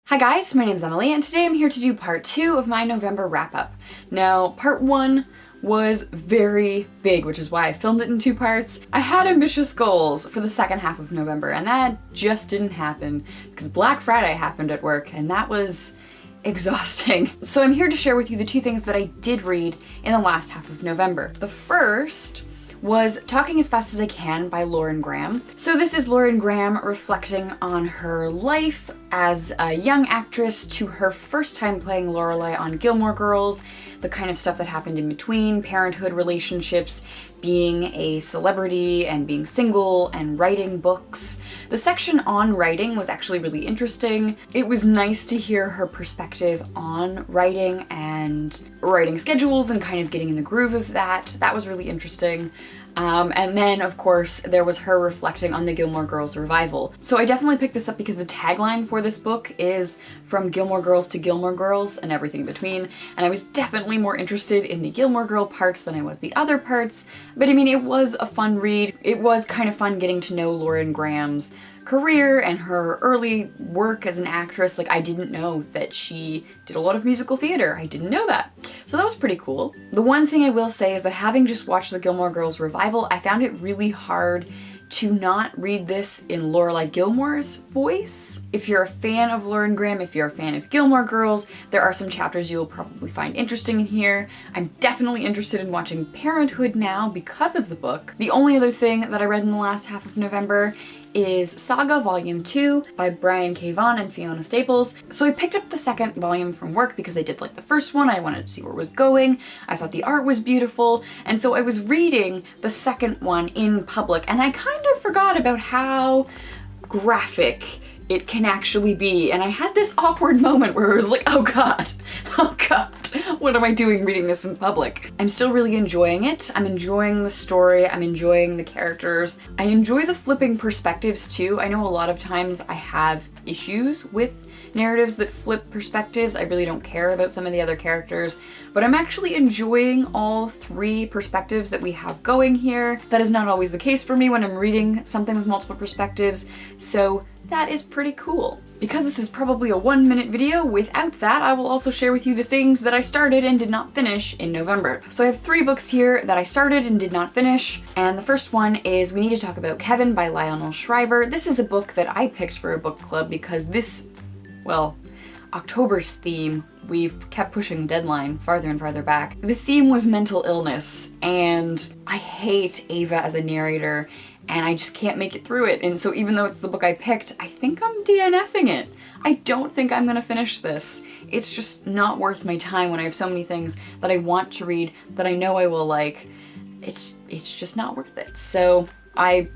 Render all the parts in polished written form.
Hi guys, my name's Emily and today I'm here to do part 2 of my November wrap-up. Now, part 1 was very big, which is why I filmed it in 2 parts. I had ambitious goals for the second half of November and that just didn't happen because Black Friday happened at work and that was exhausting. So I'm here to share with you the 2 things that I did read in the last half of November. The first was Talking as Fast as I Can by Lauren Graham. So this is Lauren Graham reflecting on her life as a young actress to her first time playing Lorelai on Gilmore Girls, the kind of stuff that happened in between, parenthood relationships, being a celebrity and being single and writing books. The section on writing was actually really interesting. It was nice to hear her perspective on writing and writing schedules and kind of getting in the groove of that. That was really interesting. And then, of course, there was her reflecting on the Gilmore Girls revival. So I definitely picked this up because the tagline for this book is From Gilmore Girls to Gilmore Girls and everything in between, and I was definitely more interested in the Gilmore Girl parts than I was the other parts, but I mean, it was a fun read. It was kind of fun getting to know Lauren Graham's career and her early work as an actress. Like, I didn't know that she did a lot of musical theater. I didn't know that. So that was pretty cool. The one thing I will say is that having just watched the Gilmore Girls revival, I found it really hard to not read this in Lorelai Gilmore's voice. If you're a fan of Lauren Graham, if you're a fan of Gilmore Girls, there are some chapters you'll probably find interesting in here. I'm definitely interested in watching Parenthood now because of the book. The only other thing that I read in the last half of November is Saga Volume 2 by Bryan, Caven, and Fiona Staples. So I picked up the second volume from work because I did like the first one. I wanted to see where it was going. I thought the art was beautiful. And so I was reading the second one in public and I kind of forgot about how graphic it can actually be. And I had this awkward moment where I was like, oh God, what am I doing reading this in public? I'm still really enjoying it. I'm enjoying the story. I'm enjoying the characters. I enjoy the flipping perspectives too. I know a lot of times I have issues with narratives that flip perspectives. I really don't care about some of the other characters, but I'm actually enjoying all 3 perspectives that we have going here. That is not always the case for me when I'm reading something with multiple perspectives, so that is pretty cool. Because this is probably a 1-minute video, without that, I will also share with you the things that I started and did not finish in November. So I have 3 books here that I started and did not finish, and the first one is We Need to Talk About Caven by Lionel Shriver. This is a book that I picked for a book club because this, well, October's theme, we've kept pushing the deadline farther and farther back. The theme was mental illness, and I hate Ava as a narrator, and I just can't make it through it. And so even though it's the book I picked, I think I'm DNFing it. I don't think I'm gonna finish this. It's just not worth my time when I have so many things that I want to read that I know I will like. It's just not worth it. So I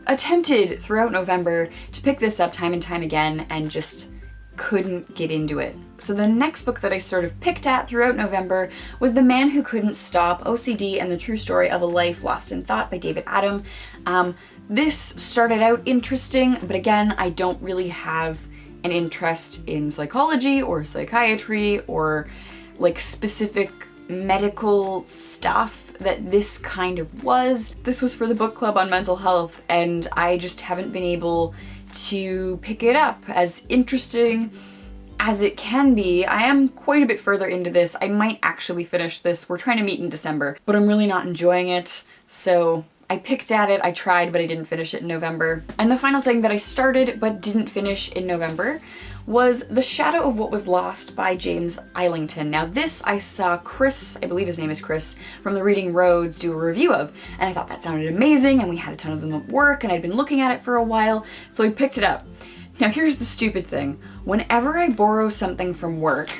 attempted throughout November to pick this up time and time again and just couldn't get into it. So the next book that I sort of picked at throughout November was The Man Who Couldn't Stop, OCD and the True Story of a Life Lost in Thought by David Adom. This started out interesting, but again, I don't really have an interest in psychology or psychiatry or like specific medical stuff that this kind of was. This was for the book club on mental health and I just haven't been able to pick it up. As interesting as it can be, I am quite a bit further into this. I might actually finish this. We're trying to meet in December, but I'm really not enjoying it. So I picked at it, I tried, but I didn't finish it in November. And the final thing that I started but didn't finish in November was The Shadow of What Was Lost by James Islington. Now this I saw Chris, I believe his name is Chris, from the Reading Roads do a review of, and I thought that sounded amazing, and we had a ton of them at work, and I'd been looking at it for a while, so I picked it up. Now here's the stupid thing. Whenever I borrow something from work,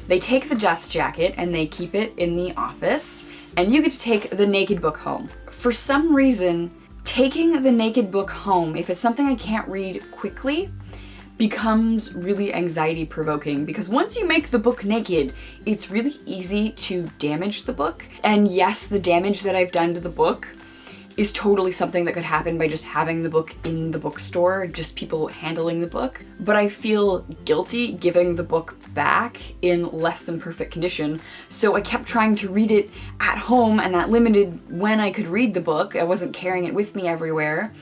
they take the dust jacket and they keep it in the office, and you get to take the naked book home. For some reason, taking the naked book home, if it's something I can't read quickly, becomes really anxiety provoking because once you make the book naked, it's really easy to damage the book. And yes, the damage that I've done to the book is totally something that could happen by just having the book in the bookstore, just people handling the book. But I feel guilty giving the book back in less than perfect condition. So I kept trying to read it at home and that limited when I could read the book. I wasn't carrying it with me everywhere.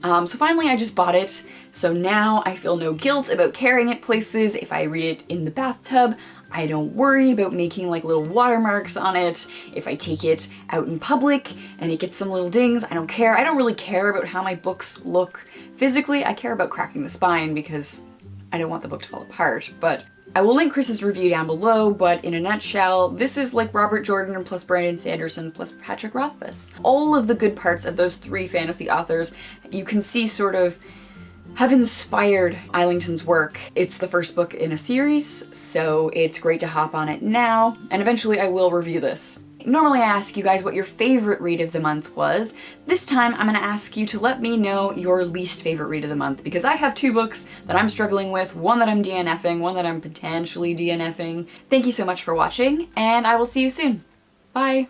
So finally I just bought it, so now I feel no guilt about carrying it places. If I read it in the bathtub, I don't worry about making like little watermarks on it. If I take it out in public and it gets some little dings, I don't care. I don't really care about how my books look physically. I care about cracking the spine because I don't want the book to fall apart, but I will link Chris's review down below, but in a nutshell, this is like Robert Jordan plus Brandon Sanderson plus Patrick Rothfuss. All of the good parts of those three fantasy authors you can see sort of have inspired Islington's work. It's the first book in a series, so it's great to hop on it now, and eventually I will review this. Normally I ask you guys what your favorite read of the month was. This time I'm gonna ask you to let me know your least favorite read of the month, because I have two books that I'm struggling with, one that I'm DNFing, one that I'm potentially DNFing. Thank you so much for watching, and I will see you soon. Bye!